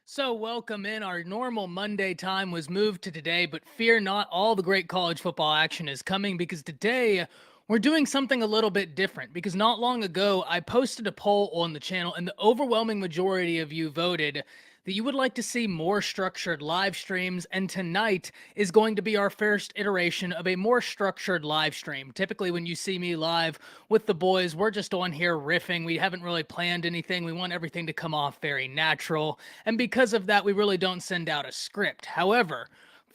So, welcome in. Our normal Monday time was moved to today, but fear not, all the great college football action is coming because today we're doing something a little bit different. Because not long ago, I posted a poll on the channel, and the overwhelming majority of you voted that you would like to see more structured live streams. And tonight is going to be our first iteration of a more structured live stream. Typically, when you see me live with the boys, we're just on here riffing. We haven't really planned anything. We want everything to come off very natural. And because of that, we really don't send out a script. However,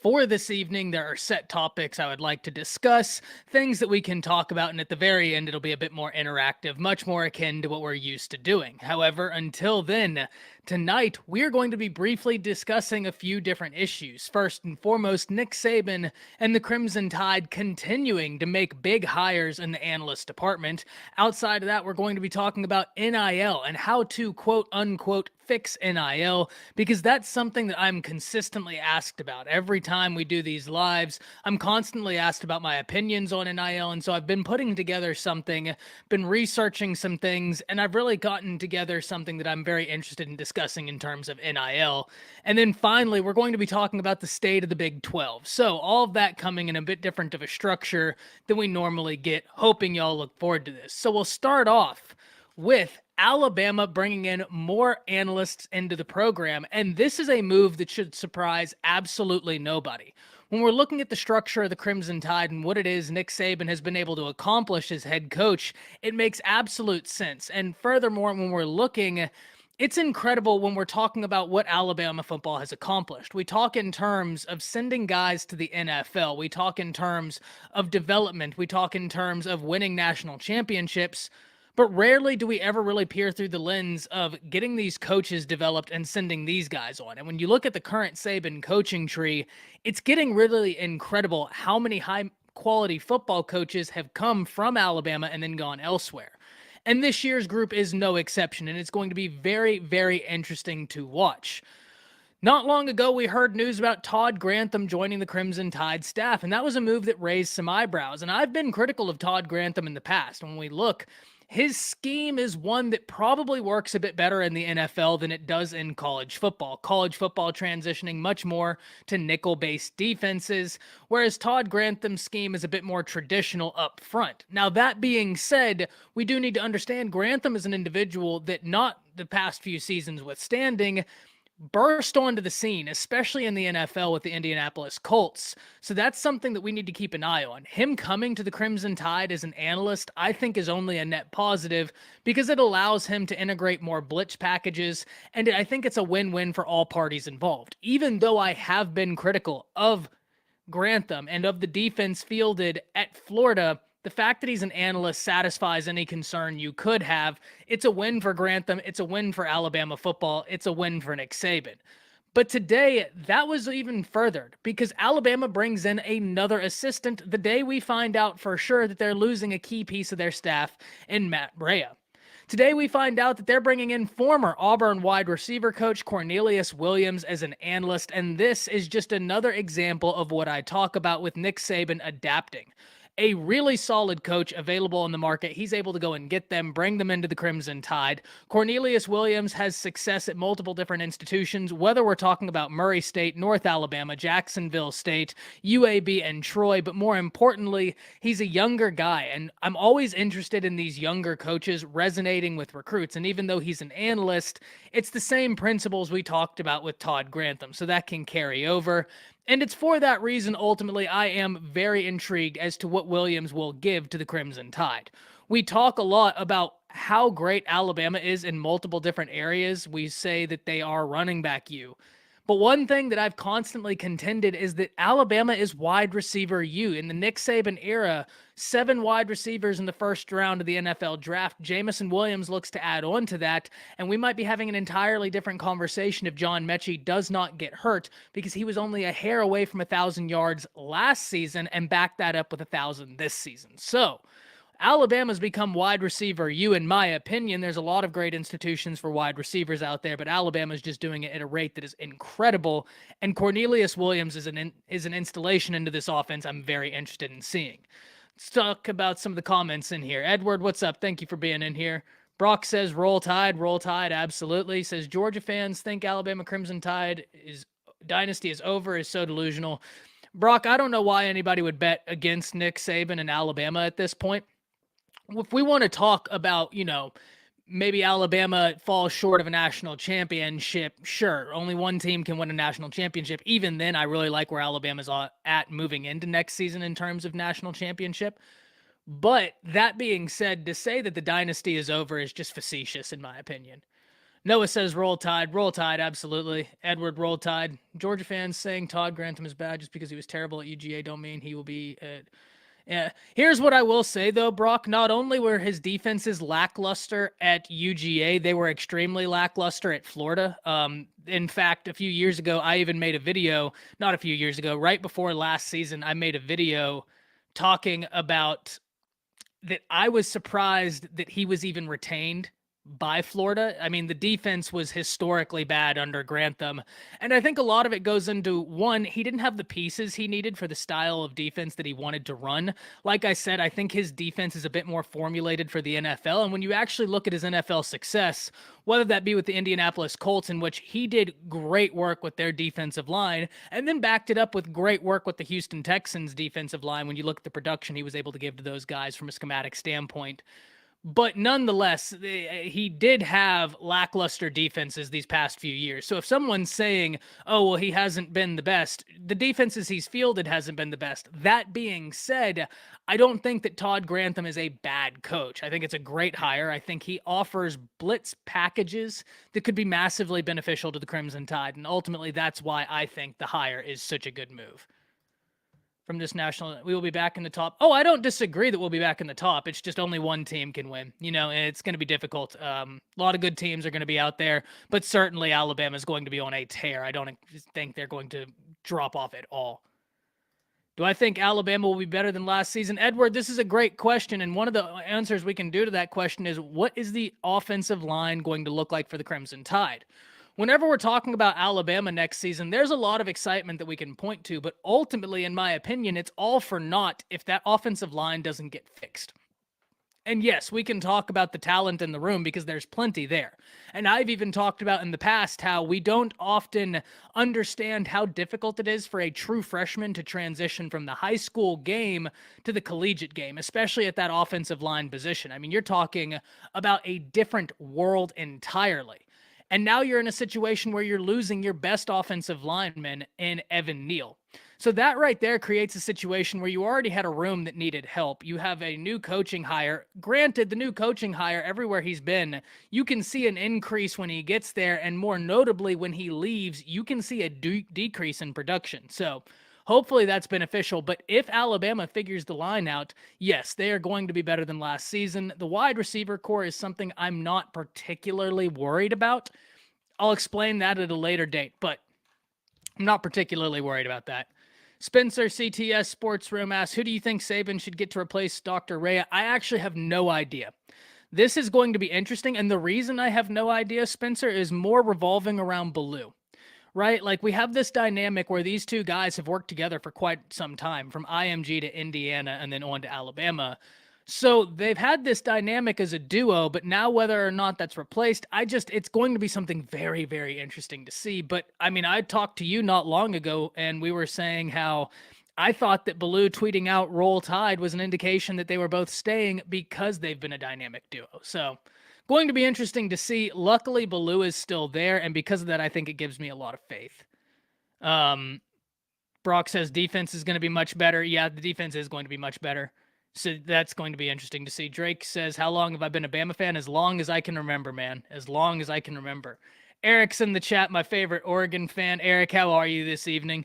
for this evening, there are set topics I would like to discuss, things that we can talk about, and at the very end, it'll be a bit more interactive, much more akin to what we're used to doing. However, until then, tonight, we're going to be briefly discussing a few different issues. First and foremost, Nick Saban and the Crimson Tide continuing to make big hires in the analyst department. Outside of that, we're going to be talking about NIL and how to quote unquote fix NIL, because that's something that I'm consistently asked about. Every time we do these lives, I'm constantly asked about my opinions on NIL, and so I've been putting together something, been researching some things, and I've really gotten together something that I'm very interested in discussing in terms of NIL. And then finally, we're going to be talking about the state of the Big 12. So all of that coming in a bit different of a structure than we normally get, hoping y'all look forward to this. So we'll start off with Alabama bringing in more analysts into the program. And this is a move that should surprise absolutely nobody. When we're looking at the structure of the Crimson Tide and what it is Nick Saban has been able to accomplish as head coach, it makes absolute sense. And furthermore, when we're looking, it's incredible when we're talking about what Alabama football has accomplished. We talk in terms of sending guys to the NFL. We talk in terms of development. We talk in terms of winning national championships. But rarely do we ever really peer through the lens of getting these coaches developed and sending these guys on. And when you look at the current Saban coaching tree, it's getting really incredible how many high quality football coaches have come from Alabama and then gone elsewhere. And this year's group is no exception, and it's going to be very, very interesting to watch. Not long ago, we heard news about Todd Grantham joining the Crimson Tide staff, and that was a move that raised some eyebrows. And I've been critical of Todd Grantham in the past. When we look, his scheme is one that probably works a bit better in the NFL than it does in college football. College football transitioning much more to nickel-based defenses, whereas Todd Grantham's scheme is a bit more traditional up front. Now, that being said, we do need to understand Grantham is an individual that, not the past few seasons withstanding, burst onto the scene, especially in the NFL with the Indianapolis Colts. So that's something that we need to keep an eye on. Him coming to the Crimson Tide as an analyst, I think, is only a net positive because it allows him to integrate more blitz packages, and I think it's a win-win for all parties involved. Even though I have been critical of Grantham and of the defense fielded at Florida, the fact that he's an analyst satisfies any concern you could have. It's a win for Grantham. It's a win for Alabama football. It's a win for Nick Saban. But today, that was even furthered because Alabama brings in another assistant the day we find out for sure that they're losing a key piece of their staff in Matt Brea. Today, we find out that they're bringing in former Auburn wide receiver coach Cornelius Williams as an analyst, and this is just another example of what I talk about with Nick Saban adapting. A really solid coach available on the market. He's able to go and get them, bring them into the Crimson Tide. Cornelius Williams has success at multiple different institutions, whether we're talking about Murray State, North Alabama, Jacksonville State, UAB, and Troy. But more importantly, he's a younger guy, and I'm always interested in these younger coaches resonating with recruits. And even though he's an analyst, it's the same principles we talked about with Todd Grantham, so that can carry over. And it's for that reason, ultimately, I am very intrigued as to what Williams will give to the Crimson Tide. We talk a lot about how great Alabama is in multiple different areas. We say that they are running back you. But one thing that I've constantly contended is that Alabama is wide receiver U. In the Nick Saban era, 7 wide receivers in the first round of the NFL draft. Jamison Williams looks to add on to that, and we might be having an entirely different conversation if John Mechie does not get hurt, because he was only a hair away from 1,000 yards last season and backed that up with 1,000 this season. So Alabama's become wide receiver U, in my opinion. There's a lot of great institutions for wide receivers out there, but Alabama's just doing it at a rate that is incredible. And Cornelius Williams is an installation into this offense I'm very interested in seeing. Let's talk about some of the comments in here. Edward, what's up? Thank you for being in here. Brock says, roll tide, absolutely. Says, Georgia fans think Alabama Crimson Tide dynasty is over, is so delusional. Brock, I don't know why anybody would bet against Nick Saban and Alabama at this point. If we want to talk about, maybe Alabama falls short of a national championship, sure, only one team can win a national championship. Even then, I really like where Alabama's at moving into next season in terms of national championship. But that being said, to say that the dynasty is over is just facetious, in my opinion. Noah says, roll tide, absolutely. Edward, roll tide. Georgia fans saying Todd Grantham is bad just because he was terrible at UGA don't mean he will be at... Yeah. Here's what I will say, though, Brock. Not only were his defenses lackluster at UGA, they were extremely lackluster at Florida. In fact, a few years ago, I even made a video, not a few years ago, right before last season, I made a video talking about that I was surprised that he was even retained by Florida. I mean, the defense was historically bad under Grantham. And I think a lot of it goes into, one, he didn't have the pieces he needed for the style of defense that he wanted to run. Like I said, I think his defense is a bit more formulated for the NFL. And when you actually look at his NFL success, whether that be with the Indianapolis Colts, in which he did great work with their defensive line, and then backed it up with great work with the Houston Texans defensive line, when you look at the production he was able to give to those guys from a schematic standpoint. But nonetheless, he did have lackluster defenses these past few years. So if someone's saying, oh, well, he hasn't been the best, the defenses he's fielded hasn't been the best. That being said, I don't think that Todd Grantham is a bad coach. I think it's a great hire. I think he offers blitz packages that could be massively beneficial to the Crimson Tide. And ultimately, that's why I think the hire is such a good move. From this national, we will be back in the top. Oh, I don't disagree that we'll be back in the top. It's just only one team can win, and it's going to be difficult. A lot of good teams are going to be out there, but certainly Alabama is going to be on a tear. I don't think they're going to drop off at all. Do I think Alabama will be better than last season? Edward, this is a great question, and one of the answers we can do to that question is, what is the offensive line going to look like for the Crimson Tide? Whenever we're talking about Alabama next season, there's a lot of excitement that we can point to, but ultimately, in my opinion, it's all for naught if that offensive line doesn't get fixed. And yes, we can talk about the talent in the room because there's plenty there. And I've even talked about in the past how we don't often understand how difficult it is for a true freshman to transition from the high school game to the collegiate game, especially at that offensive line position. I mean, you're talking about a different world entirely. And now you're in a situation where you're losing your best offensive lineman in Evan Neal. So that right there creates a situation where you already had a room that needed help. You have a new coaching hire. Granted, the new coaching hire, everywhere he's been, you can see an increase when he gets there. And more notably, when he leaves, you can see a decrease in production. So hopefully that's beneficial. But if Alabama figures the line out, yes, they are going to be better than last season. The wide receiver core is something I'm not particularly worried about. I'll explain that at a later date, but I'm not particularly worried about that. Spencer CTS Sports Room asks, who do you think Saban should get to replace Dr. Rea? I actually have no idea. This is going to be interesting, and the reason I have no idea, Spencer, is more revolving around Ballou. Right? Like, we have this dynamic where these two guys have worked together for quite some time, from IMG to Indiana and then on to Alabama. So they've had this dynamic as a duo, but now whether or not that's replaced, it's going to be something very, very interesting to see. But I mean, I talked to you not long ago, and we were saying how I thought that Ballou tweeting out Roll Tide was an indication that they were both staying because they've been a dynamic duo. So going to be interesting to see. Luckily, Ballou is still there, and because of that, I think it gives me a lot of faith. Brock says defense is going to be much better. Yeah, the defense is going to be much better. So that's going to be interesting to see. Drake says, how long have I been a Bama fan? As long as I can remember, man. As long as I can remember. Eric's in the chat, my favorite Oregon fan. Eric, how are you this evening?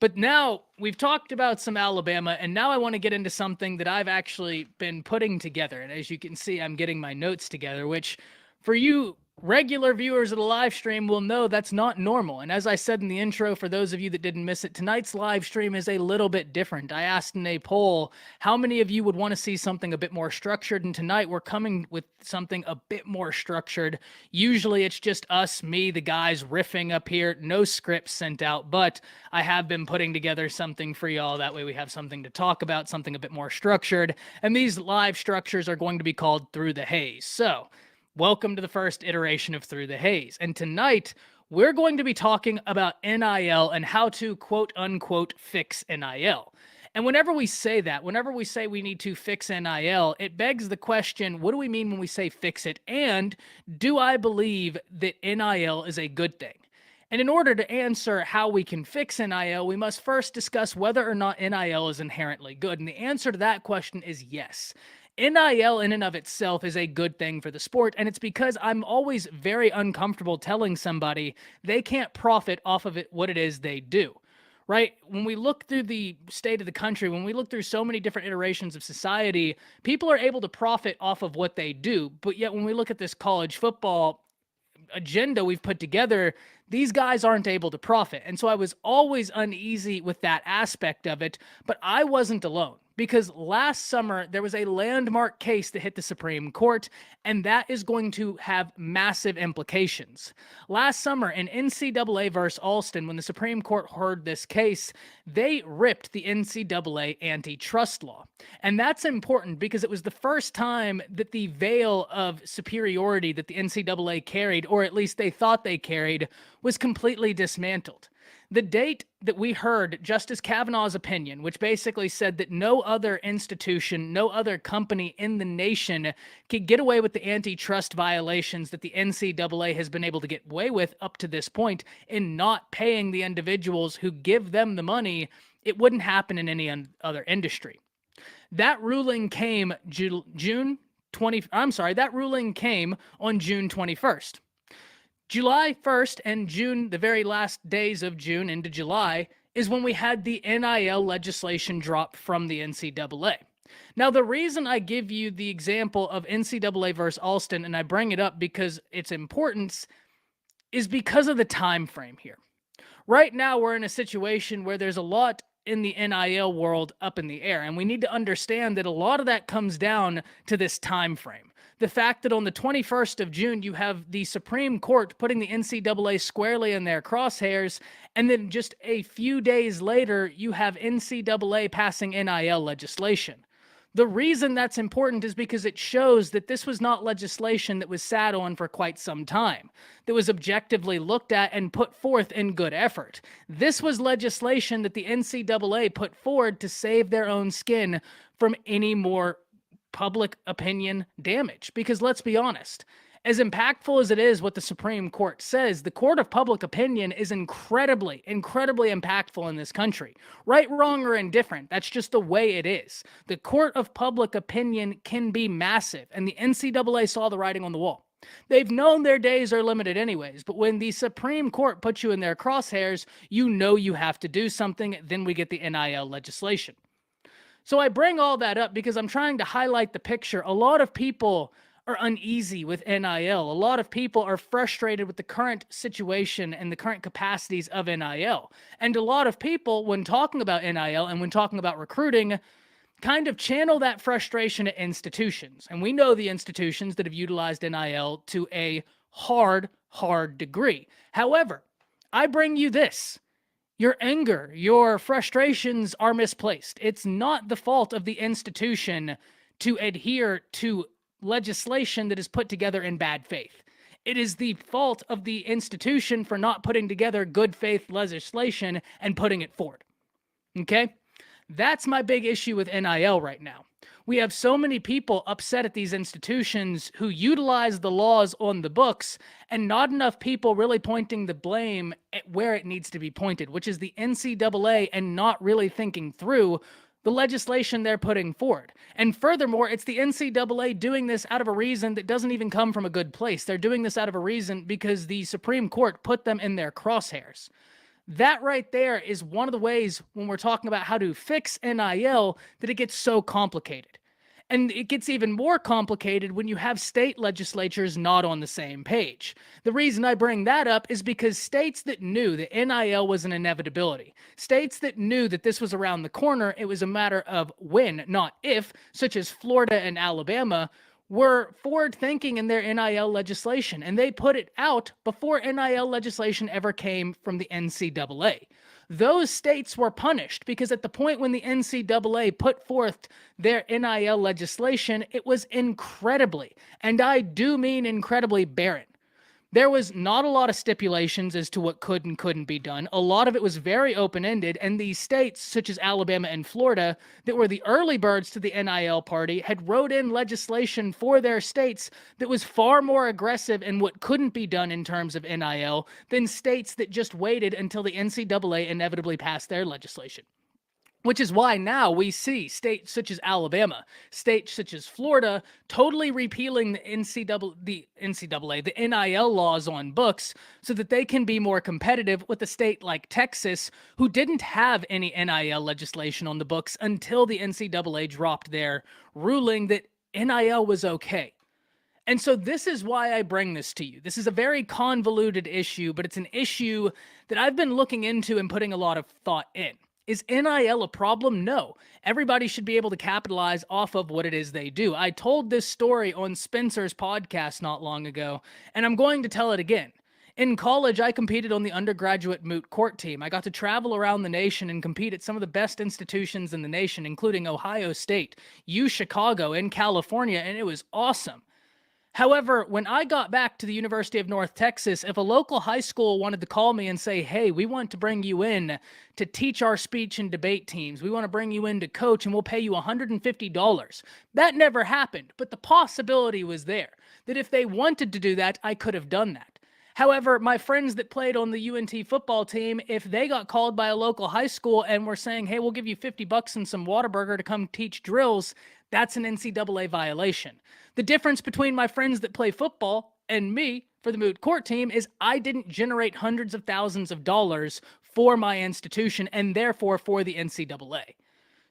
But now we've talked about some Alabama, and now I want to get into something that I've actually been putting together. And as you can see, I'm getting my notes together, which for you regular viewers of the live stream will know that's not normal. And as I said in the intro, for those of you that didn't miss it, tonight's live stream is a little bit different. I asked in a poll, how many of you would want to see something a bit more structured? And tonight we're coming with something a bit more structured. Usually it's just us, me, the guys riffing up here, no scripts sent out, but I have been putting together something for y'all. That way we have something to talk about, something a bit more structured. And these live structures are going to be called Through the Haze. So Welcome to the first iteration of Through the Haze. And tonight, we're going to be talking about NIL and how to quote unquote fix NIL. And whenever we say that, whenever we say we need to fix NIL, it begs the question, what do we mean when we say fix it? And do I believe that NIL is a good thing? And in order to answer how we can fix NIL, we must first discuss whether or not NIL is inherently good. And the answer to that question is yes. NIL in and of itself is a good thing for the sport, and it's because I'm always very uncomfortable telling somebody they can't profit off of it, what it is they do. Right? When we look through the state of the country, when we look through so many different iterations of society, people are able to profit off of what they do. But yet, when we look at this college football agenda we've put together, these guys aren't able to profit. And so I was always uneasy with that aspect of it, but I wasn't alone. Because last summer, there was a landmark case that hit the Supreme Court, and that is going to have massive implications. Last summer, in NCAA versus Alston, when the Supreme Court heard this case, they ripped the NCAA antitrust law. And that's important because it was the first time that the veil of superiority that the NCAA carried, or at least they thought they carried, was completely dismantled. The date that we heard Justice Kavanaugh's opinion, which basically said that no other institution, no other company in the nation could get away with the antitrust violations that the NCAA has been able to get away with up to this point in not paying the individuals who give them the money, it wouldn't happen in any other industry. That ruling came that ruling came on June 21st. July 1st and June, the very last days of June into July, is when we had the NIL legislation drop from the NCAA. Now, the reason I give you the example of NCAA versus Alston, and I bring it up because its importance, is because of the time frame here. Right now, we're in a situation where there's a lot in the NIL world up in the air, and we need to understand that a lot of that comes down to this time frame. The fact that on the 21st of June, you have the Supreme Court putting the NCAA squarely in their crosshairs, and then just a few days later, you have NCAA passing NIL legislation. The reason that's important is because it shows that this was not legislation that was sat on for quite some time, that was objectively looked at and put forth in good effort. This was legislation that the NCAA put forward to save their own skin from any more public opinion damage. Because let's be honest, as impactful as it is what the Supreme Court says, the court of public opinion is incredibly, incredibly impactful in this country. Right, wrong, or indifferent, that's just the way it is. The court of public opinion can be massive, and the NCAA saw the writing on the wall. They've known their days are limited anyways, but when the Supreme Court puts you in their crosshairs, you know you have to do something. Then we get the NIL legislation. So I bring all that up because I'm trying to highlight the picture. A lot of people are uneasy with NIL. A lot of people are frustrated with the current situation and the current capacities of NIL. And a lot of people, when talking about NIL and when talking about recruiting, kind of channel that frustration at institutions. And we know the institutions that have utilized NIL to a hard degree. However, I bring you this. Your anger, your frustrations are misplaced. It's not the fault of the institution to adhere to legislation that is put together in bad faith. It is the fault of the institution for not putting together good faith legislation and putting it forward. Okay? That's my big issue with NIL right now. We have so many people upset at these institutions who utilize the laws on the books, and not enough people really pointing the blame at where it needs to be pointed, which is the NCAA, and not really thinking through the legislation they're putting forward. And furthermore, it's the NCAA doing this out of a reason that doesn't even come from a good place. They're doing this out of a reason because the Supreme Court put them in their crosshairs. That right there is one of the ways when we're talking about how to fix NIL that it gets so complicated. And it gets even more complicated when you have state legislatures not on the same page. The reason I bring that up is because states that knew that NIL was an inevitability, states that knew that this was around the corner, it was a matter of when, not if, such as Florida and Alabama, were forward thinking in their NIL legislation, and they put it out before NIL legislation ever came from the NCAA. those states were punished because at the point when the NCAA put forth their NIL legislation, it was incredibly, and I do mean incredibly, barren. There was not a lot of stipulations as to what could and couldn't be done. A lot of it was very open-ended, and these states, such as Alabama and Florida, that were the early birds to the NIL party, had wrote in legislation for their states that was far more aggressive in what couldn't be done in terms of NIL than states that just waited until the NCAA inevitably passed their legislation. Which is why now we see states such as Alabama, states such as Florida, totally repealing the NIL laws on books so that they can be more competitive with a state like Texas, who didn't have any NIL legislation on the books until the NCAA dropped their ruling that NIL was okay. And so this is why I bring this to you. This is a very convoluted issue, but it's an issue that I've been looking into and putting a lot of thought in. Is NIL a problem? No. Everybody should be able to capitalize off of what it is they do. I told this story on Spencer's podcast not long ago, and I'm going to tell it again. In college, I competed on the undergraduate moot court team. I got to travel around the nation and compete at some of the best institutions in the nation, including Ohio State, Chicago, and California, and it was awesome. However, when I got back to the University of North Texas, if a local high school wanted to call me and say, hey, we want to bring you in to teach our speech and debate teams, we want to bring you in to coach and we'll pay you $150. That never happened, but the possibility was there that if they wanted to do that, I could have done that. However, my friends that played on the UNT football team, if they got called by a local high school and were saying, hey, we'll give you $50 and some Whataburger to come teach drills, that's an NCAA violation. The difference between my friends that play football and me for the moot court team is I didn't generate hundreds of thousands of dollars for my institution and therefore for the NCAA.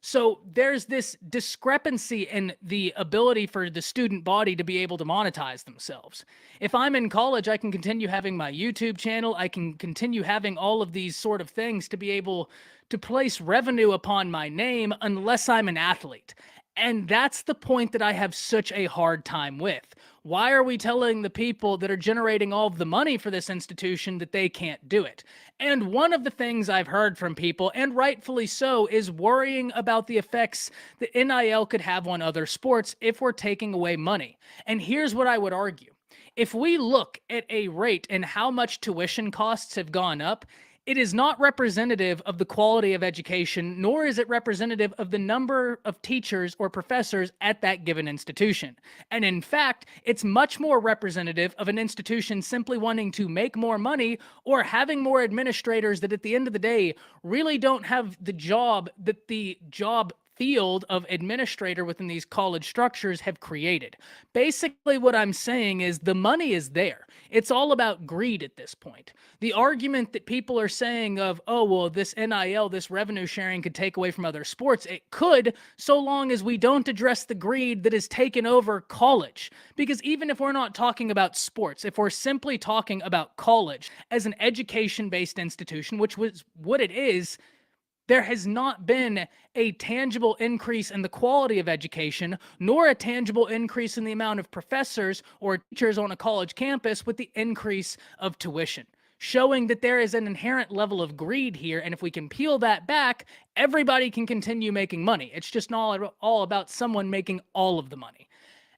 So there's this discrepancy in the ability for the student body to be able to monetize themselves. If I'm in college, I can continue having my YouTube channel. I can continue having all of these sort of things to be able to place revenue upon my name unless I'm an athlete. And that's the point that I have such a hard time with. Why are we telling the people that are generating all of the money for this institution that they can't do it? And one of the things I've heard from people, and rightfully so, is worrying about the effects that NIL could have on other sports if we're taking away money. And here's what I would argue. If we look at a rate and how much tuition costs have gone up, it is not representative of the quality of education, nor is it representative of the number of teachers or professors at that given institution. And in fact, it's much more representative of an institution simply wanting to make more money or having more administrators that at the end of the day really don't have the job that the job field of administrator within these college structures have created. Basically, what I'm saying is the money is there. It's all about greed at this point. The argument that people are saying of, oh, well, this NIL, this revenue sharing could take away from other sports, it could, so long as we don't address the greed that has taken over college. Because even if we're not talking about sports, if we're simply talking about college as an education-based institution, which was what it is, there has not been a tangible increase in the quality of education, nor a tangible increase in the amount of professors or teachers on a college campus with the increase of tuition, showing that there is an inherent level of greed here. And if we can peel that back, everybody can continue making money. It's just not all about someone making all of the money.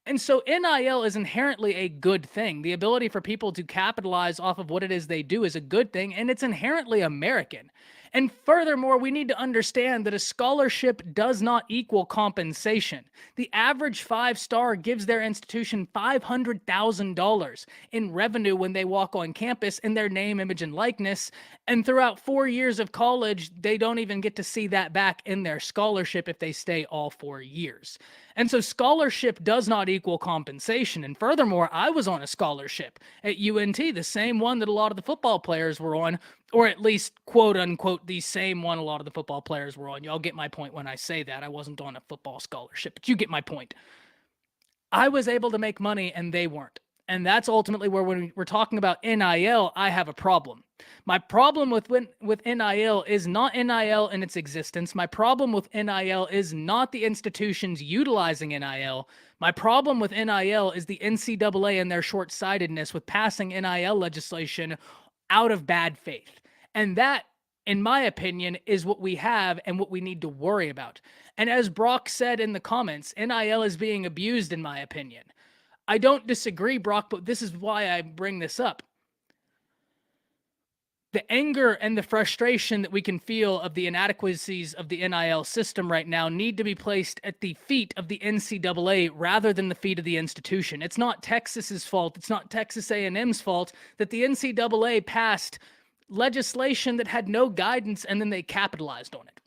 And so NIL is inherently a good thing. The ability for people to capitalize off of what it is they do is a good thing, and it's inherently American. And furthermore, we need to understand that a scholarship does not equal compensation. The average 5-star gives their institution $500,000 in revenue when they walk on campus in their name, image, and likeness. And throughout 4 years of college, they don't even get to see that back in their scholarship if they stay all 4 years. And so scholarship does not equal compensation. And furthermore, I was on a scholarship at UNT, the same one that a lot of the football players were on, or at least, quote unquote, the same one a lot of the football players were on. Y'all get my point when I say that. I wasn't on a football scholarship, but you get my point. I was able to make money and they weren't. And that's ultimately where, when we're talking about NIL, I have a problem. My problem with NIL is not NIL in its existence. My problem with NIL is not the institutions utilizing NIL. My problem with NIL is the NCAA and their short-sightedness with passing NIL legislation out of bad faith. And that in my opinion, is what we have and what we need to worry about. And as Brock said in the comments, NIL is being abused, in my opinion. I don't disagree, Brock, but this is why I bring this up. The anger and the frustration that we can feel of the inadequacies of the NIL system right now need to be placed at the feet of the NCAA rather than the feet of the institution. It's not Texas's fault. It's not Texas A&M's fault that the NCAA passed legislation that had no guidance and then they capitalized on it.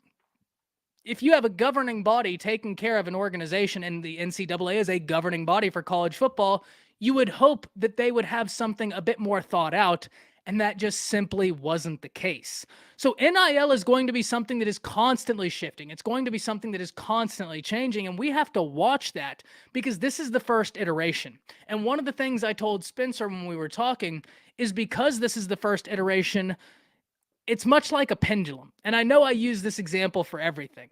If you have a governing body taking care of an organization, and the NCAA is a governing body for college football, you would hope that they would have something a bit more thought out, and that just simply wasn't the case. So NIL is going to be something that is constantly shifting. It's going to be something that is constantly changing, and we have to watch that because this is the first iteration. And one of the things I told Spencer when we were talking is because this is the first iteration, it's much like a pendulum. And I know I use this example for everything.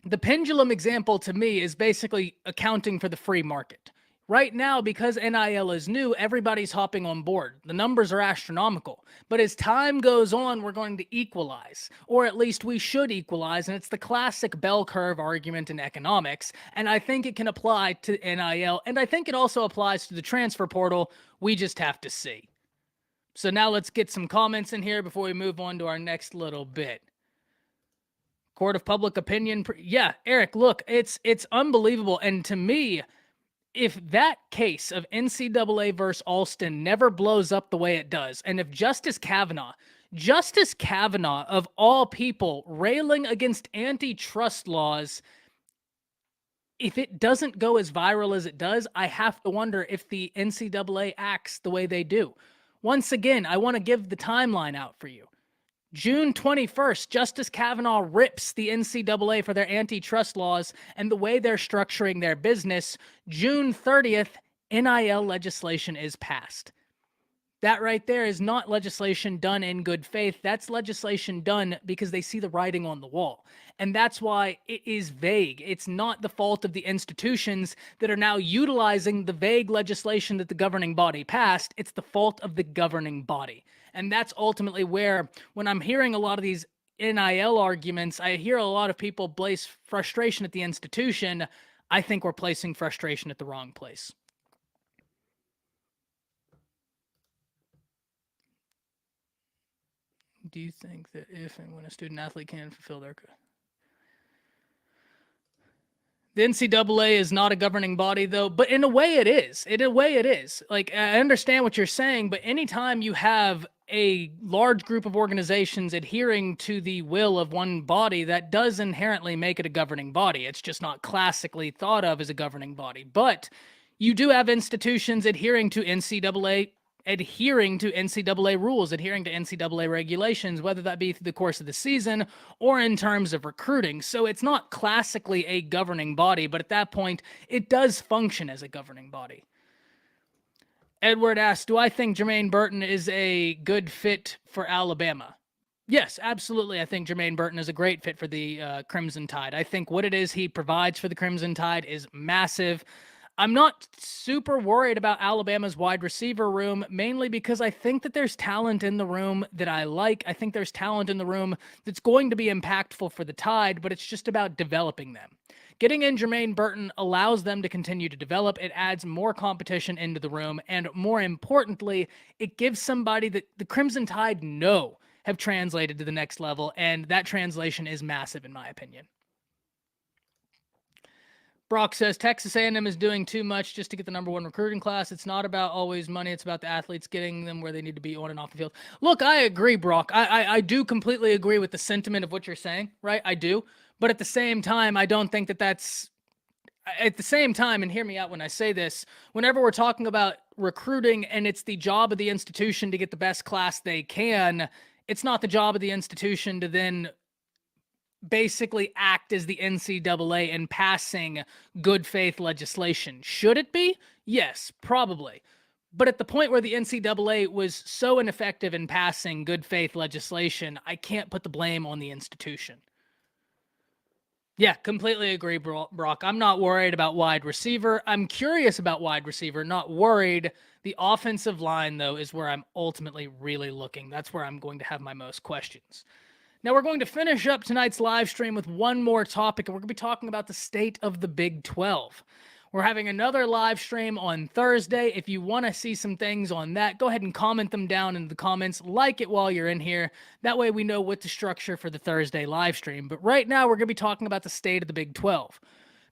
The pendulum example to me is basically accounting for the free market. Right now, because NIL is new, everybody's hopping on board. The numbers are astronomical. But as time goes on, we're going to equalize, or at least we should equalize, and it's the classic bell curve argument in economics, and I think it can apply to NIL, and I think it also applies to the transfer portal. We just have to see. So now let's get some comments in here before we move on to our next little bit. Court of public opinion. Yeah, Eric, look, it's unbelievable. And to me, if that case of NCAA versus Alston never blows up the way it does, and if Justice Kavanaugh of all people, railing against antitrust laws, if it doesn't go as viral as it does, I have to wonder if the NCAA acts the way they do. Once again, I want to give the timeline out for you. June 21st, Justice Kavanaugh rips the NCAA for their antitrust laws and the way they're structuring their business. June 30th, NIL legislation is passed. That right there is not legislation done in good faith. That's legislation done because they see the writing on the wall. And that's why it is vague. It's not the fault of the institutions that are now utilizing the vague legislation that the governing body passed. It's the fault of the governing body. And that's ultimately where, when I'm hearing a lot of these NIL arguments, I hear a lot of people place frustration at the institution. I think we're placing frustration at the wrong place. Do you think that if and when a student athlete can fulfill their... The NCAA is not a governing body, though, but in a way it is. In a way it is. Like, I understand what you're saying, but anytime you have a large group of organizations adhering to the will of one body, that does inherently make it a governing body. It's just not classically thought of as a governing body. But you do have institutions adhering to NCAA rules, adhering to NCAA regulations, whether that be through the course of the season or in terms of recruiting. So it's not classically a governing body, but at that point, it does function as a governing body. Edward asks, do I think Jermaine Burton is a good fit for Alabama? Yes, absolutely. I think Jermaine Burton is a great fit for the Crimson Tide. I think what it is he provides for the Crimson Tide is massive. I'm not super worried about Alabama's wide receiver room, mainly because I think that there's talent in the room that I like. I think there's talent in the room that's going to be impactful for the Tide, but it's just about developing them. Getting in Jermaine Burton allows them to continue to develop. It adds more competition into the room, and more importantly, it gives somebody that the Crimson Tide know have translated to the next level, and that translation is massive in my opinion. Brock says, Texas A&M is doing too much just to get the #1 recruiting class. It's not about always money. It's about the athletes getting them where they need to be on and off the field. Look, I agree, Brock. I do completely agree with the sentiment of what you're saying, right? I do. But at the same time, I don't think that that's... At the same time, and hear me out when I say this, whenever we're talking about recruiting and it's the job of the institution to get the best class they can, it's not the job of the institution to then basically act as the NCAA in passing good faith legislation. Should it be? Yes, probably. But at the point where the NCAA was so ineffective in passing good faith legislation, I can't put the blame on the institution. Yeah, completely agree, Brock. I'm not worried about wide receiver. I'm curious about wide receiver, not worried. The offensive line, though, is where I'm ultimately really looking. That's where I'm going to have my most questions. Now, we're going to finish up tonight's live stream with one more topic, and we're going to be talking about the state of the Big 12. We're having another live stream on Thursday. If you want to see some things on that, go ahead and comment them down in the comments. Like it while you're in here. That way we know what to structure for the Thursday live stream. But right now, we're going to be talking about the state of the Big 12.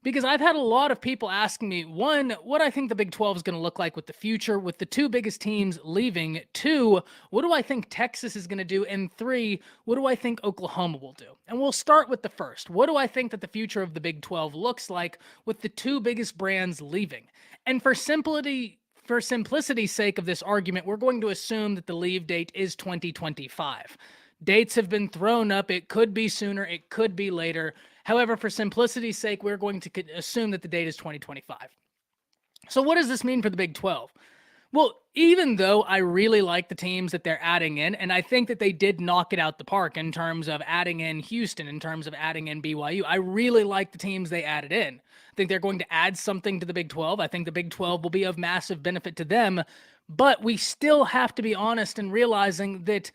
Because I've had a lot of people asking me, one, what I think the Big 12 is going to look like with the future, with the two biggest teams leaving. Two, what do I think Texas is going to do? And three, what do I think Oklahoma will do? And we'll start with the first. What do I think that the future of the Big 12 looks like with the two biggest brands leaving? And for simplicity's sake of this argument, we're going to assume that the leave date is 2025. Dates have been thrown up. It could be sooner, it could be later. However, for simplicity's sake, we're going to assume that the date is 2025. So what does this mean for the Big 12? Well, even though I really like the teams that they're adding in, and I think that they did knock it out the park in terms of adding in Houston, in terms of adding in BYU, I really like the teams they added in. I think they're going to add something to the Big 12. I think the Big 12 will be of massive benefit to them, but we still have to be honest in realizing that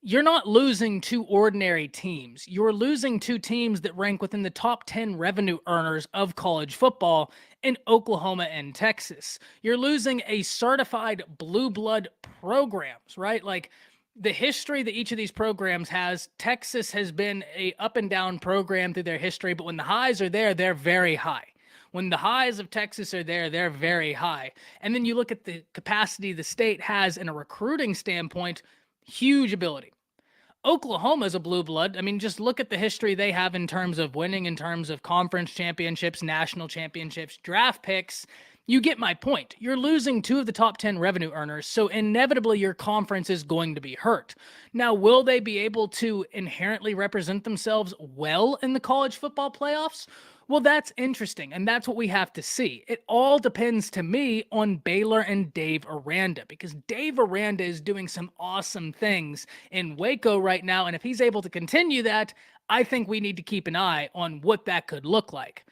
you're not losing two ordinary teams. You're losing two teams that rank within the top 10 revenue earners of college football in Oklahoma and Texas. You're losing a certified blue blood programs, right? Like the history that each of these programs has, Texas has been a up and down program through their history, but when the highs are there, they're very high. When the highs of Texas are there, they're very high. And then you look at the capacity the state has in a recruiting standpoint, huge ability. Oklahoma is a blue blood. I mean, just look at the history they have in terms of winning, in terms of conference championships, national championships, draft picks. You get my point. You're losing two of the top 10 revenue earners, so inevitably your conference is going to be hurt. Now, will they be able to inherently represent themselves well in the college football playoffs? Well, that's interesting, and that's what we have to see. It all depends to me on Baylor and Dave Aranda, because Dave Aranda is doing some awesome things in Waco right now, and if he's able to continue that, I think we need to keep an eye on what that could look like.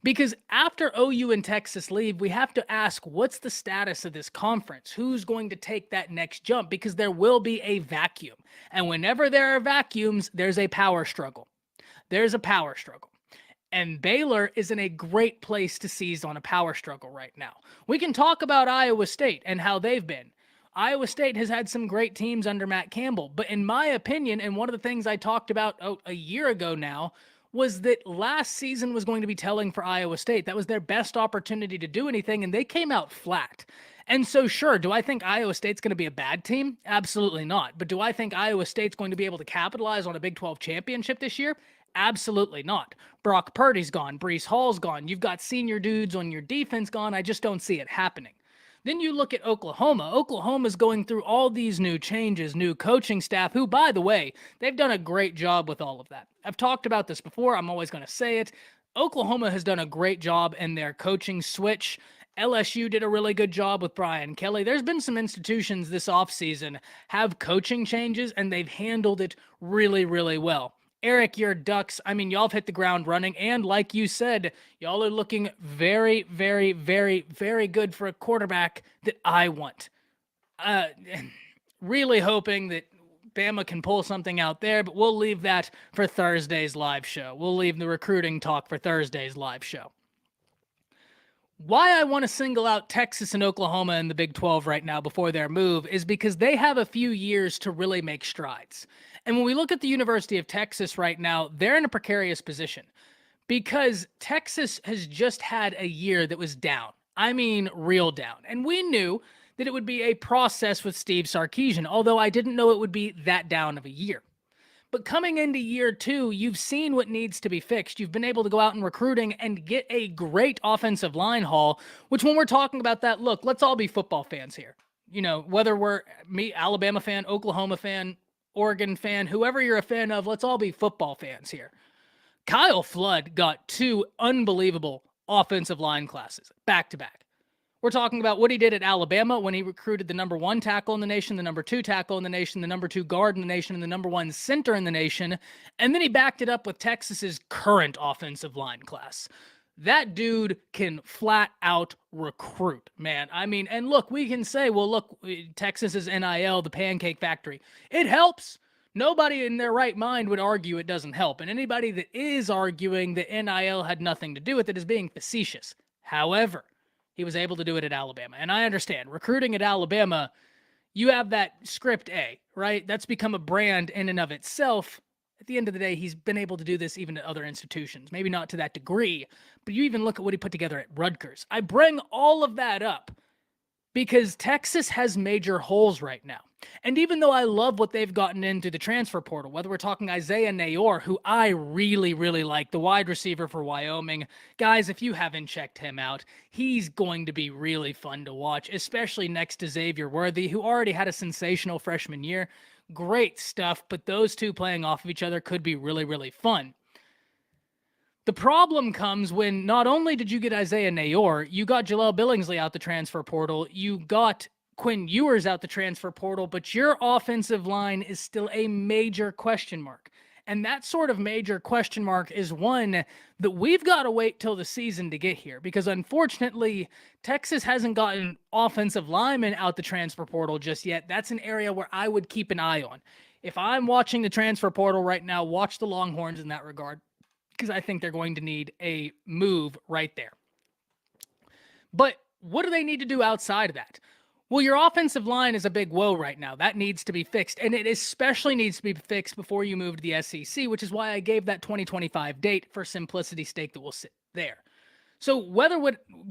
Because after OU and Texas leave, we have to ask, what's the status of this conference? Who's going to take that next jump? Because there will be a vacuum. And whenever there are vacuums, there's a power struggle. There's a power struggle. And Baylor is in a great place to seize on a power struggle right now. We can talk about Iowa State and how they've been. Iowa State has had some great teams under Matt Campbell, but in my opinion, and one of the things I talked about a year ago now, was that last season was going to be telling for Iowa State. That was their best opportunity to do anything, and they came out flat. And so, sure, do I think Iowa State's going to be a bad team? Absolutely not. But do I think Iowa State's going to be able to capitalize on a Big 12 championship this year? Absolutely not. Brock Purdy's gone. Breece Hall's gone. You've got senior dudes on your defense gone. I just don't see it happening. Then you look at Oklahoma. Oklahoma's going through all these new changes, new coaching staff, who, by the way, they've done a great job with all of that. I've talked about this before. I'm always going to say it. Oklahoma has done a great job in their coaching switch. LSU did a really good job with Brian Kelly. There's been some institutions this offseason have coaching changes, and they've handled it really, really well. Eric, your Ducks, I mean, y'all have hit the ground running, and like you said, y'all are looking very, very, very, very good for a quarterback that I want. Really hoping that Bama can pull something out there, but we'll leave that for Thursday's live show. We'll leave the recruiting talk for Thursday's live show. Why I want to single out Texas and Oklahoma in the Big 12 right now before their move is because they have a few years to really make strides. And when we look at the University of Texas right now, they're in a precarious position because Texas has just had a year that was down. I mean, real down. And we knew that it would be a process with Steve Sarkisian, although I didn't know it would be that down of a year. But coming into year two, you've seen what needs to be fixed. You've been able to go out in recruiting and get a great offensive line haul, which when we're talking about that, look, let's all be football fans here. You know, whether we're me, Alabama fan, Oklahoma fan, Oregon fan, whoever you're a fan of, let's all be football fans here. Kyle Flood got two unbelievable offensive line classes back to back. We're talking about what he did at Alabama when he recruited the number 1 tackle in the nation, the number 2 tackle in the nation, the number 2 guard in the nation, and the number 1 center in the nation. And then he backed it up with Texas's current offensive line class. That dude can flat out recruit, man. I mean, and look, we can say, well, look, Texas is NIL, the pancake factory. It helps. Nobody in their right mind would argue it doesn't help. And anybody that is arguing that NIL had nothing to do with it is being facetious. However, he was able to do it at Alabama. And I understand recruiting at Alabama, you have that script A, right? That's become a brand in and of itself. At the end of the day, he's been able to do this even at other institutions. Maybe not to that degree, but you even look at what he put together at Rutgers. I bring all of that up because Texas has major holes right now. And even though I love what they've gotten into the transfer portal, whether we're talking Isaiah Nayor, who I really, really like, the wide receiver for Wyoming. Guys, if you haven't checked him out, he's going to be really fun to watch, especially next to Xavier Worthy, who already had a sensational freshman year. Great stuff, but those two playing off of each other could be really, really fun. The problem comes when not only did you get Isaiah Nayor, you got Jaleel Billingsley out the transfer portal, you got Quinn Ewers out the transfer portal, but your offensive line is still a major question mark. And that sort of major question mark is one that we've got to wait till the season to get here, because unfortunately, Texas hasn't gotten offensive linemen out the transfer portal just yet. That's an area where I would keep an eye on. If I'm watching the transfer portal right now, watch the Longhorns in that regard, because I think they're going to need a move right there. But what do they need to do outside of that? Well, your offensive line is a big woe right now. That needs to be fixed, and it especially needs to be fixed before you move to the SEC, which is why I gave that 2025 date for simplicity's sake that will sit there. So whether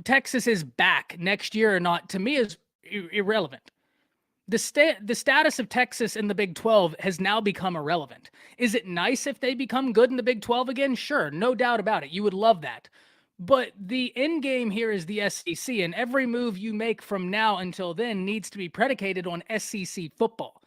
Texas is back next year or not, to me, is irrelevant. The status of Texas in the Big 12 has now become irrelevant. Is it nice if they become good in the Big 12 again? Sure, no doubt about it. You would love that. But the end game here is the SEC, and every move you make from now until then needs to be predicated on SEC football.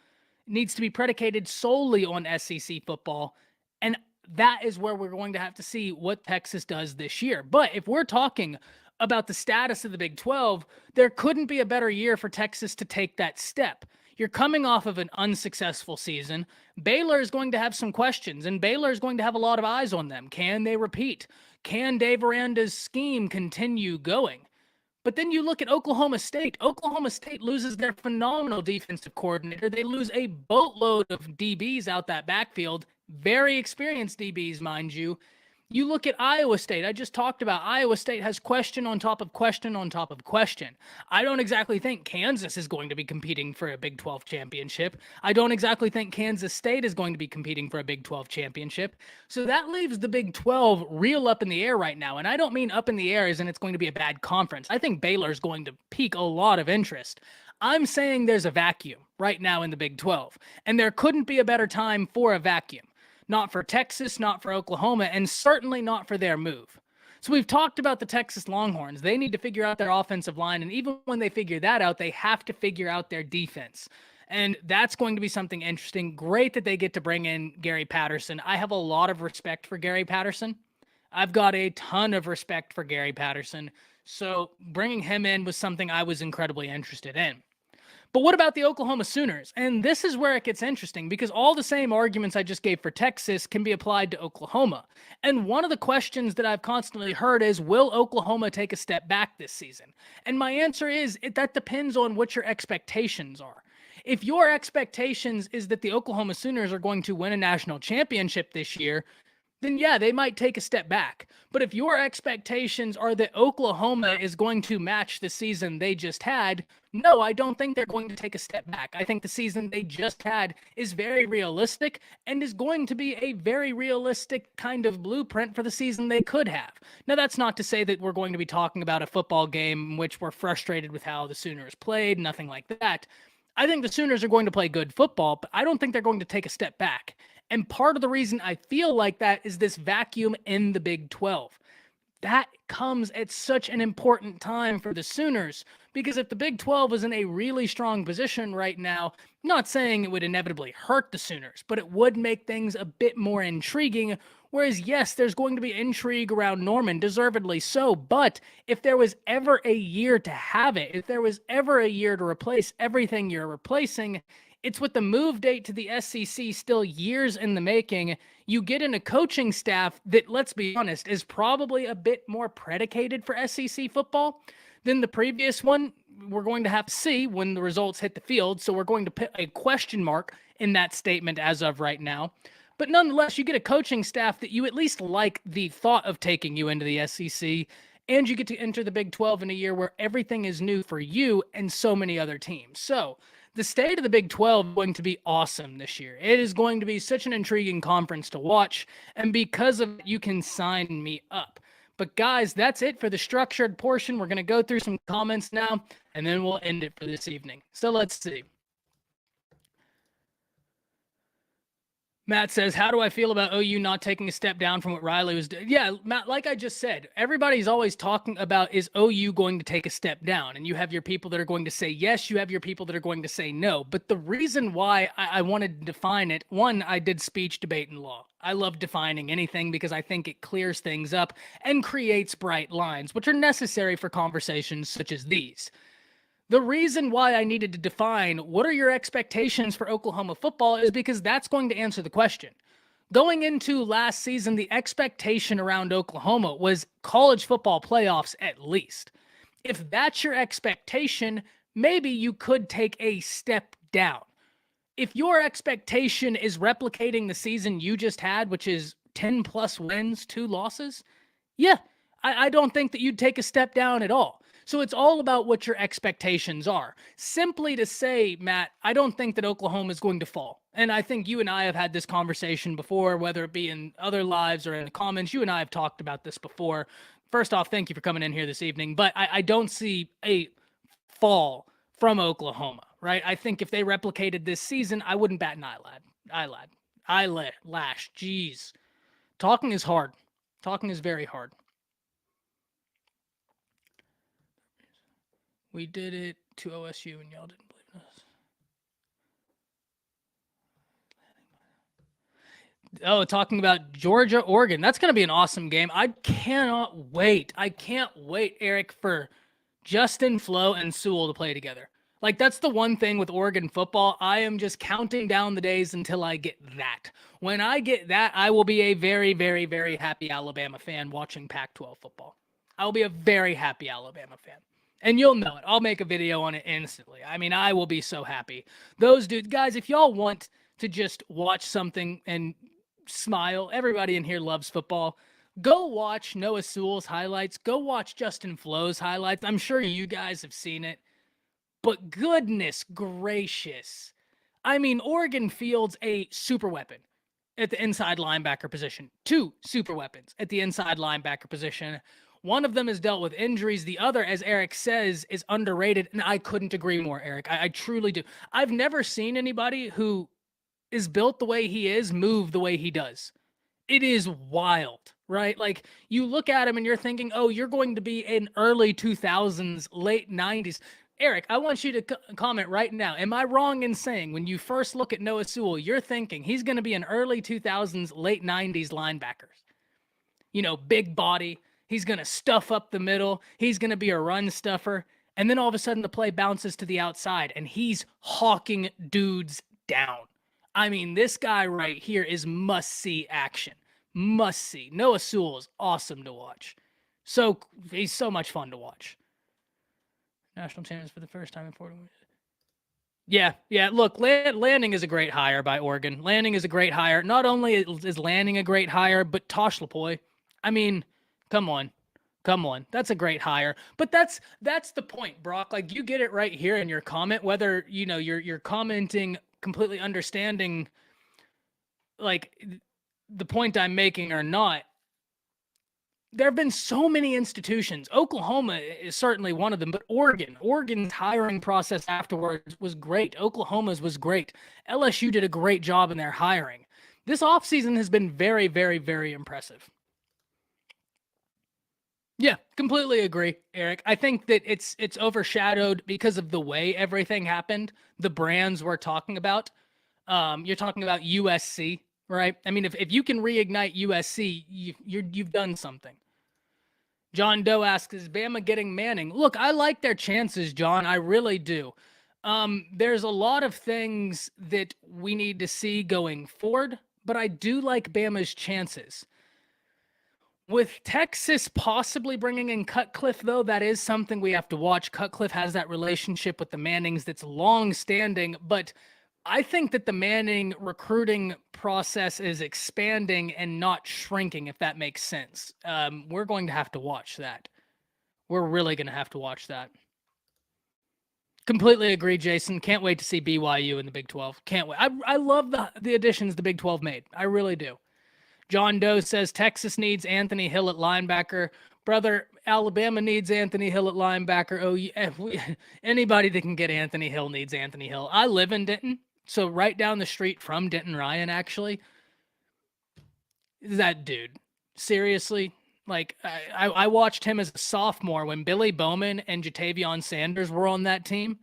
It needs to be predicated solely on SEC football, and that is where we're going to have to see what Texas does this year. But if we're talking about the status of the Big 12, there couldn't be a better year for Texas to take that step. You're coming off of an unsuccessful season. Baylor is going to have some questions, and Baylor is going to have a lot of eyes on them. Can they repeat? Can Dave Aranda's scheme continue going? But then you look at Oklahoma State. Oklahoma State loses their phenomenal defensive coordinator. They lose a boatload of DBs out that backfield. Very experienced DBs, mind you. You look at Iowa State. I just talked about Iowa State has question on top of question on top of question. I don't exactly think Kansas is going to be competing for a Big 12 championship. I don't exactly think Kansas State is going to be competing for a Big 12 championship. So that leaves the Big 12 real up in the air right now. And I don't mean up in the air as in it's going to be a bad conference. I think Baylor is going to pique a lot of interest. I'm saying there's a vacuum right now in the Big 12. And there couldn't be a better time for a vacuum. Not for Texas, not for Oklahoma, and certainly not for their move. So we've talked about the Texas Longhorns. They need to figure out their offensive line, and even when they figure that out, they have to figure out their defense. And that's going to be something interesting. Great that they get to bring in Gary Patterson. I have a lot of respect for Gary Patterson. I've got a ton of respect for Gary Patterson. So bringing him in was something I was incredibly interested in. But what about the Oklahoma Sooners? And this is where it gets interesting, because all the same arguments I just gave for Texas can be applied to Oklahoma. And one of the questions that I've constantly heard is, will Oklahoma take a step back this season? And my answer is, that depends on what your expectations are. If your expectations is that the Oklahoma Sooners are going to win a national championship this year, then yeah, they might take a step back. But if your expectations are that Oklahoma is going to match the season they just had, no, I don't think they're going to take a step back. I think the season they just had is very realistic and is going to be a very realistic kind of blueprint for the season they could have. Now, that's not to say that we're going to be talking about a football game in which we're frustrated with how the Sooners played, nothing like that. I think the Sooners are going to play good football, but I don't think they're going to take a step back. And part of the reason I feel like that is this vacuum in the Big 12. that comes at such an important time for the Sooners, because if the Big 12 is in a really strong position right now, not saying it would inevitably hurt the Sooners, but it would make things a bit more intriguing. Whereas, yes, there's going to be intrigue around Norman, deservedly so, but if there was ever a year to have it, if there was ever a year to replace everything you're replacing, it's with the move date to the SEC still years in the making. You get in a coaching staff that, let's be honest, is probably a bit more predicated for SEC football than the previous one. We're going to have to see when the results hit the field, so we're going to put a question mark in that statement as of right now. But nonetheless, you get a coaching staff that you at least like the thought of taking you into the SEC, and you get to enter the Big 12 in a year where everything is new for you and so many other teams. So the state of the Big 12 is going to be awesome this year. It is going to be such an intriguing conference to watch, and because of it, you can sign me up. But guys, that's it for the structured portion. We're going to go through some comments now, and then we'll end it for this evening. So let's see. Matt says, how do I feel about OU not taking a step down from what Riley was doing? Yeah, Matt, like I just said, everybody's always talking about, is OU going to take a step down? And you have your people that are going to say yes, you have your people that are going to say no. But the reason why I wanted to define it, one, I did speech, debate, and law. I love defining anything because I think it clears things up and creates bright lines, which are necessary for conversations such as these. The reason why I needed to define what are your expectations for Oklahoma football is because that's going to answer the question. Going into last season, the expectation around Oklahoma was college football playoffs at least. If that's your expectation, maybe you could take a step down. If your expectation is replicating the season you just had, which is 10 plus wins, 2 losses, yeah, I don't think that you'd take a step down at all. So it's all about what your expectations are. Simply to say, Matt, I don't think that Oklahoma is going to fall. And I think you and I have had this conversation before, whether it be in other lives or in the comments. You and I have talked about this before. First off, thank you for coming in here this evening. But I don't see a fall from Oklahoma, right? I think if they replicated this season, I wouldn't bat an eyelash. Jeez. Talking is hard. Talking is very hard. We did it to OSU and y'all didn't believe in us. Oh, talking about Georgia, Oregon. That's going to be an awesome game. I cannot wait. I can't wait, Eric, for Justin, Flo, and Sewell to play together. Like, that's the one thing with Oregon football. I am just counting down the days until I get that. When I get that, I will be a very, very, very happy Alabama fan watching Pac-12 football. I will be a very happy Alabama fan. And you'll know it. I'll make a video on it instantly. I mean, I will be so happy. Those dudes, guys, if y'all want to just watch something and smile, everybody in here loves football. Go watch Noah Sewell's highlights. Go watch Justin Flo's highlights. I'm sure you guys have seen it. But goodness gracious. I mean, Oregon fields a super weapon at the inside linebacker position. 2 super weapons at the inside linebacker position. One of them has dealt with injuries. The other, as Eric says, is underrated. And I couldn't agree more, Eric. I truly do. I've never seen anybody who is built the way he is move the way he does. It is wild, right? Like, you look at him and you're thinking, oh, you're going to be in early 2000s, late 90s. Eric, I want you to comment right now. Am I wrong in saying when you first look at Noah Sewell, you're thinking he's going to be an early 2000s, late 90s linebacker? You know, big body. He's going to stuff up the middle. He's going to be a run stuffer. And then all of a sudden the play bounces to the outside and he's hawking dudes down. I mean, this guy right here is must-see action. Must-see. Noah Sewell is awesome to watch. So he's so much fun to watch. National champions for the first time in 40 years. Yeah. Look, Lanning is a great hire by Oregon. Lanning is a great hire. Not only is Lanning a great hire, but Tosh Lapoy. I mean, come on. That's a great hire. But that's the point, Brock. Like, you get it right here in your comment, whether, you know, you're commenting completely understanding like the point I'm making or not. There have been so many institutions. Oklahoma is certainly one of them, but Oregon's hiring process afterwards was great. Oklahoma's was great. LSU did a great job in their hiring. This offseason has been very, very, very impressive. Yeah, completely agree, Eric. I think that it's overshadowed because of the way everything happened. The brands we're talking about. You're talking about USC, right? I mean, if you can reignite USC, you've done something. John Doe asks, is Bama getting Manning? Look, I like their chances, John. I really do. There's a lot of things that we need to see going forward, but I do like Bama's chances. With Texas possibly bringing in Cutcliffe, though, that is something we have to watch. Cutcliffe has that relationship with the Mannings that's long standing, but I think that the Manning recruiting process is expanding and not shrinking, if that makes sense. We're going to have to watch that. We're really going to have to watch that. Completely agree, Jason. Can't wait to see BYU in the Big 12. Can't wait. I love the additions the Big 12 made. I really do. John Doe says Texas needs Anthony Hill at linebacker. Brother, Alabama needs Anthony Hill at linebacker. Oh, yeah, anybody that can get Anthony Hill needs Anthony Hill. I live in Denton, so right down the street from Denton Ryan, actually. That dude, seriously, like I watched him as a sophomore when Billy Bowman and Jatavion Sanders were on that team,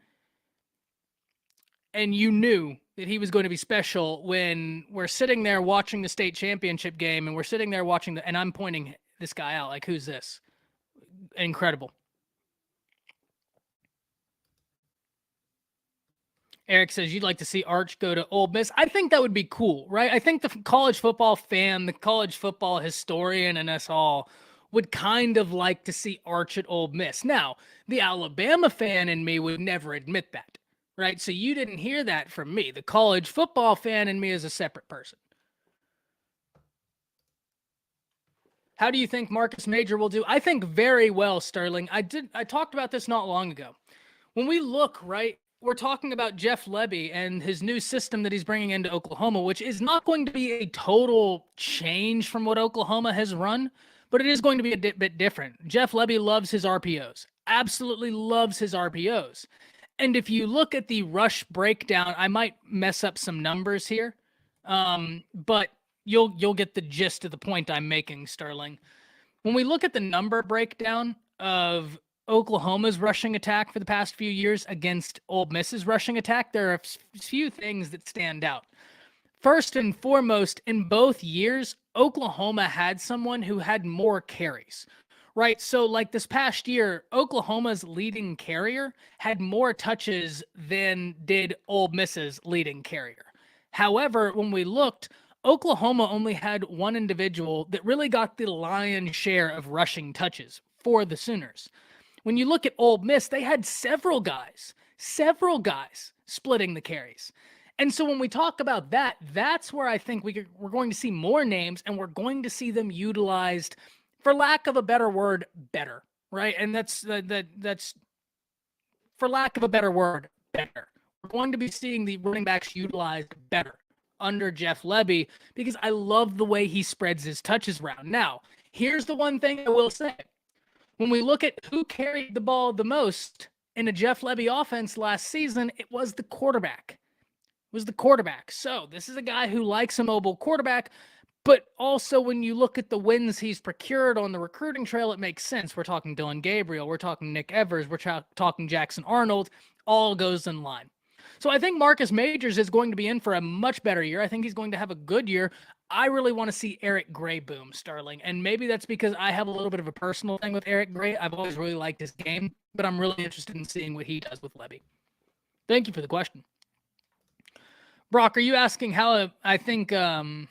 and you knew that he was going to be special when we're sitting there watching the state championship game and we're sitting there watching and I'm pointing this guy out like, who's this? Incredible. Eric says you'd like to see Arch go to Ole Miss. I think that would be cool, right? I think the college football fan, the college football historian, and us all would kind of like to see Arch at Ole Miss. Now, the Alabama fan in me would never admit that, right? So you didn't hear that from me. The college football fan in me is a separate person. How do you think Marcus Major will do? I think very well, Sterling. I talked about this not long ago. When we look, right, we're talking about Jeff Lebby and his new system that he's bringing into Oklahoma, which is not going to be a total change from what Oklahoma has run, but it is going to be a bit different. Jeff Lebby loves his RPOs, absolutely loves his RPOs. And if you look at the rush breakdown, I might mess up some numbers here, but you'll get the gist of the point I'm making, Sterling. When we look at the number breakdown of Oklahoma's rushing attack for the past few years against Ole Miss's rushing attack, there are a few things that stand out. First and foremost, in both years, Oklahoma had someone who had more carries, right? So, like this past year, Oklahoma's leading carrier had more touches than did Ole Miss's leading carrier. However, when we looked, Oklahoma only had one individual that really got the lion's share of rushing touches for the Sooners. When you look at Ole Miss, they had several guys splitting the carries. And so when we talk about that, that's where I think we're going to see more names and we're going to see them utilized, for lack of a better word, better, right? And that's for lack of a better word, better. We're going to be seeing the running backs utilized better under Jeff Lebby because I love the way he spreads his touches around. Now, here's the one thing I will say. When we look at who carried the ball the most in a Jeff Lebby offense last season, it was the quarterback. So this is a guy who likes a mobile quarterback, but also when you look at the wins he's procured on the recruiting trail, it makes sense. We're talking Dylan Gabriel, we're talking Nick Evers, we're talking Jackson Arnold, all goes in line. So I think Marcus Majors is going to be in for a much better year. I think he's going to have a good year. I really want to see Eric Gray boom, Sterling. And maybe that's because I have a little bit of a personal thing with Eric Gray. I've always really liked his game, but I'm really interested in seeing what he does with Lebby. Thank you for the question. Brock, are you asking how I think they'll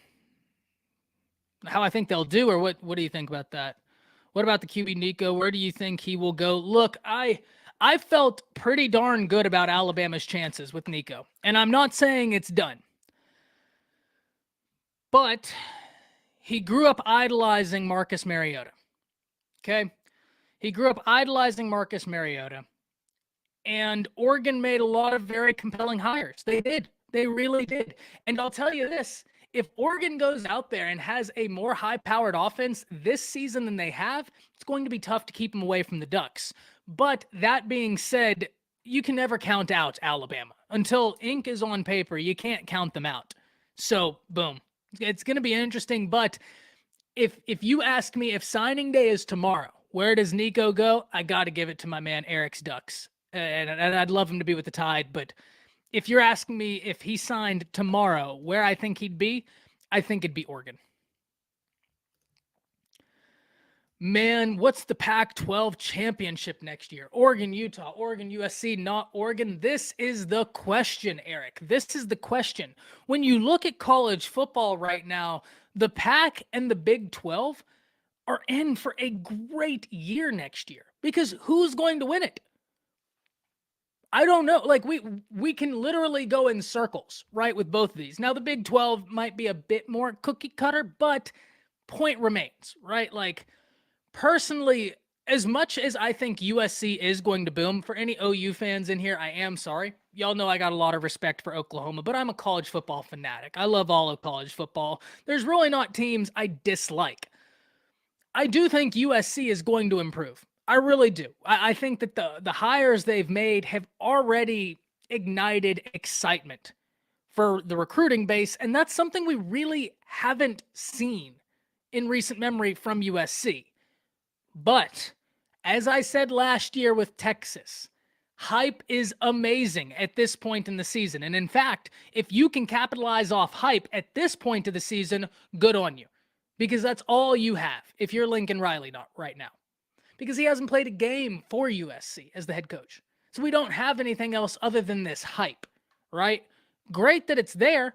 do, or what do you think about that? What about the QB Nico? Where do you think he will go? Look, I felt pretty darn good about Alabama's chances with Nico. And I'm not saying it's done. But he grew up idolizing Marcus Mariota. Okay? He grew up idolizing Marcus Mariota. And Oregon made a lot of very compelling hires. They did. They really did. And I'll tell you this, if Oregon goes out there and has a more high-powered offense this season than they have, it's going to be tough to keep them away from the Ducks. But that being said, you can never count out Alabama. Until ink is on paper, you can't count them out. So, boom. It's going to be interesting, but if you ask me if signing day is tomorrow, Where does Nico go? I got to give it to my man Eric's Ducks. And I'd love him to be with the Tide, but if you're asking me if he signed tomorrow, where I think he'd be, I think it'd be Oregon. Man, what's the Pac-12 championship next year? Oregon, Utah, Oregon, USC, not Oregon. This is the question, Eric. This is the question. When you look at college football right now, the Pac and the Big 12 are in for a great year next year because who's going to win it? I don't know. Like we can literally go in circles, right, with both of these. Now the Big 12 might be a bit more cookie cutter, but point remains, right? Like personally, as much as I think USC is going to boom, for any OU fans in here, I am sorry. Y'all know I got a lot of respect for Oklahoma, but I'm a college football fanatic. I love all of college football. There's really not teams I dislike. I do think USC is going to improve. I really do. I think that the hires they've made have already ignited excitement for the recruiting base, and that's something we really haven't seen in recent memory from USC. But as I said last year with Texas, hype is amazing at this point in the season. And in fact, if you can capitalize off hype at this point of the season, good on you. Because that's all you have if you're Lincoln Riley not right now. Because he hasn't played a game for USC as the head coach. So we don't have anything else other than this hype, right? Great that it's there.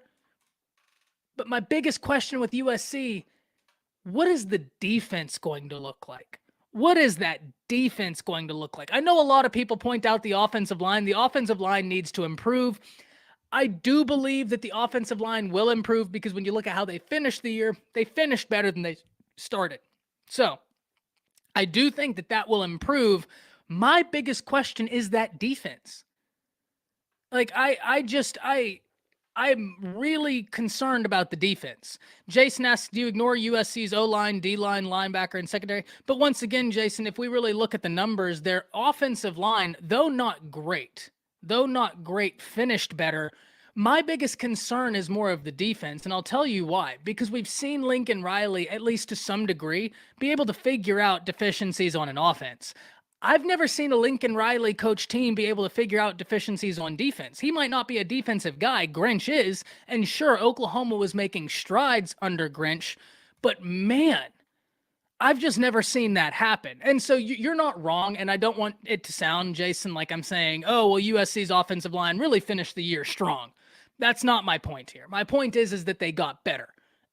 But my biggest question with USC, what is the defense going to look like? What is that defense going to look like? I know a lot of people point out the offensive line. The offensive line needs to improve. I do believe that the offensive line will improve because when you look at how they finished the year, they finished better than they started. So I do think that that will improve. My biggest question is that defense. Like I'm really concerned about the defense. Jason asks, do you ignore USC's O-line, D-line, linebacker, and secondary? But once again, Jason, if we really look at the numbers, their offensive line, though not great, finished better. My biggest concern is more of the defense, and I'll tell you why. Because we've seen Lincoln Riley, at least to some degree, be able to figure out deficiencies on an offense. I've never seen a Lincoln Riley coach team be able to figure out deficiencies on defense. He might not be a defensive guy, Grinch is, and sure, Oklahoma was making strides under Grinch, but man, I've just never seen that happen. And so you're not wrong, and I don't want it to sound, Jason, like I'm saying, oh, well, USC's offensive line really finished the year strong. That's not my point here. My point is that they got better.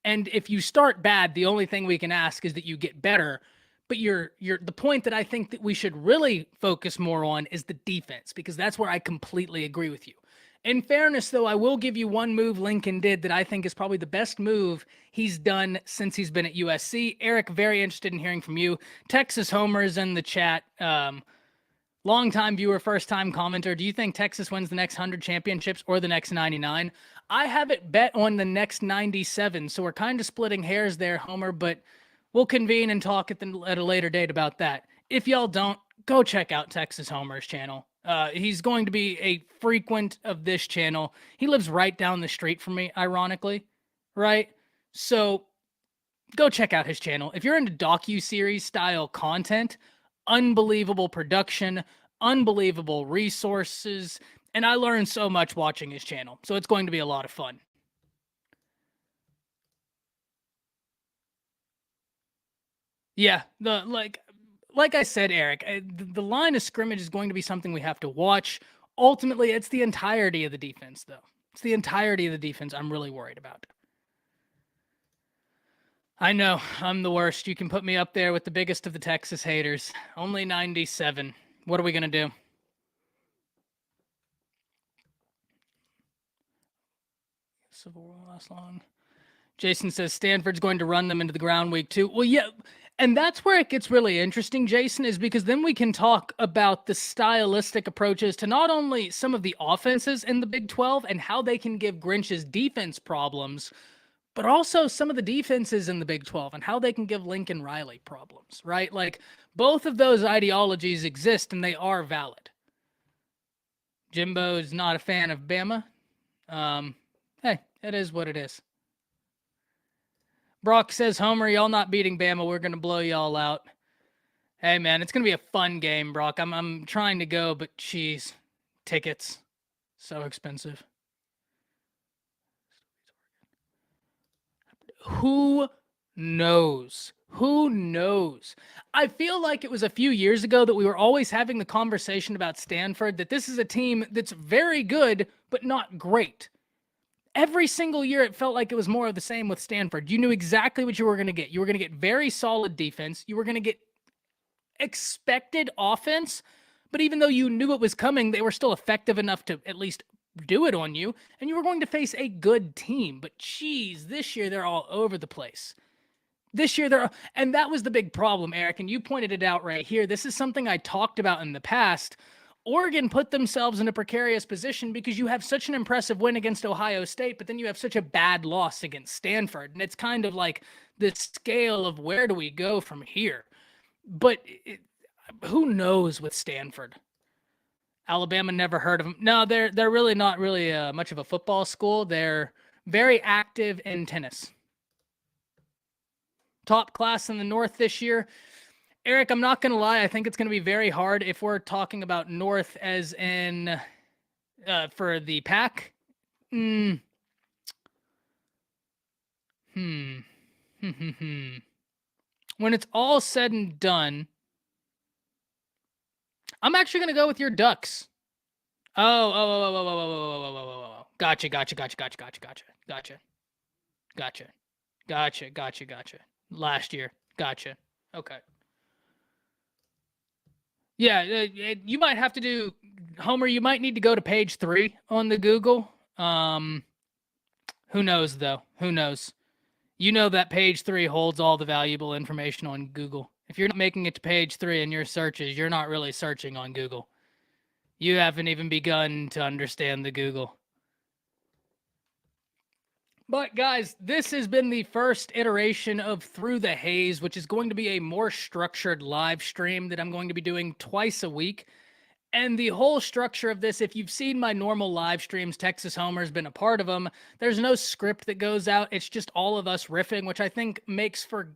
And if you start bad, the only thing we can ask is that you get better. But the point that I think that we should really focus more on is the defense, because that's where I completely agree with you. In fairness, though, I will give you one move Lincoln did that I think is probably the best move he's done since he's been at USC. Eric, very interested in hearing from you. Texas homers in the chat. Longtime viewer, first-time commenter. Do you think Texas wins the next 100 championships or the next 99? I have it bet on the next 97, so we're kind of splitting hairs there, Homer, but we'll convene and talk at a later date about that. If y'all don't, go check out Texas Homer's channel. He's going to be a frequent of this channel. He lives right down the street from me, ironically, right? So go check out his channel. If you're into docu-series style content, unbelievable production, unbelievable resources, and I learned so much watching his channel. So it's going to be a lot of fun. Yeah, like I said, Eric, the line of scrimmage is going to be something we have to watch. Ultimately, it's the entirety of the defense, though. It's the entirety of the defense I'm really worried about. I know, I'm the worst. You can put me up there with the biggest of the Texas haters. Only 97. What are we going to do? Civil War last long. Jason says Stanford's going to run them into the ground week 2. Well, yeah, and that's where it gets really interesting, Jason, is because then we can talk about the stylistic approaches to not only some of the offenses in the Big 12 and how they can give Grinch's defense problems, but also some of the defenses in the Big 12 and how they can give Lincoln Riley problems, right? Like, both of those ideologies exist and they are valid. Jimbo's not a fan of Bama. Hey, it is what it is. Brock says, Homer, y'all not beating Bama. We're going to blow y'all out. Hey man, it's gonna be a fun game, Brock. I'm trying to go, but geez, tickets so expensive. Who knows? Who knows? I feel like it was a few years ago that we were always having the conversation about Stanford, that this is a team that's very good, but not great. Every single year, it felt like it was more of the same with Stanford. You knew exactly what you were going to get. You were going to get very solid defense. You were going to get expected offense, but even though you knew it was coming, they were still effective enough to at least do it on you, and you were going to face a good team. But geez, this year they're all over the place. This year and that was the big problem, Eric, and you pointed it out right here. This is something I talked about in the past. Oregon put themselves in a precarious position because you have such an impressive win against Ohio State, but then you have such a bad loss against Stanford. And it's kind of like the scale of where do we go from here? But who knows with Stanford? Alabama, never heard of them. No, they're really not really much of a football school. They're very active in tennis. Top class in the North this year. Eric, I'm not going to lie. I think it's going to be very hard if we're talking about North as in for the pack. When it's all said and done, I'm actually going to go with your Ducks. Oh. Gotcha. Last year. Gotcha. Okay. Yeah, you might have to do, Homer, you might need to go to page 3 on the Google. Who knows, though? Who knows? You know that page 3 holds all the valuable information on Google. If you're not making it to page 3 in your searches, you're not really searching on Google. You haven't even begun to understand the Google. But guys, this has been the first iteration of Through the Haze, which is going to be a more structured live stream that I'm going to be doing twice a week. And the whole structure of this, if you've seen my normal live streams, Texas Homer's been a part of them. There's no script that goes out. It's just all of us riffing, which I think makes for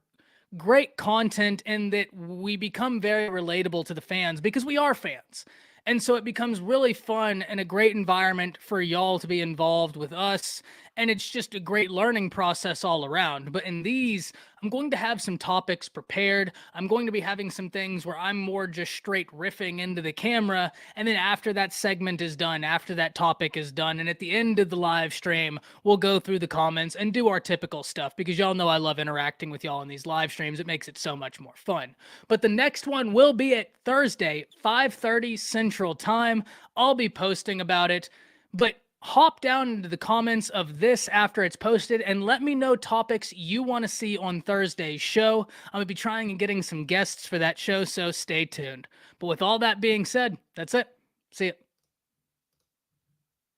great content in that we become very relatable to the fans because we are fans. And so it becomes really fun and a great environment for y'all to be involved with us. And it's just a great learning process all around. But in these, I'm going to have some topics prepared. I'm going to be having some things where I'm more just straight riffing into the camera. And then after that segment is done, after that topic is done, and at the end of the live stream, we'll go through the comments and do our typical stuff because y'all know I love interacting with y'all in these live streams. It makes it so much more fun. But the next one will be at Thursday, 5:30 Central Time. I'll be posting about it. But hop down into the comments of this after it's posted and let me know topics you want to see on Thursday's show. I'm going to be trying and getting some guests for that show, so stay tuned. But with all that being said, that's it. See ya.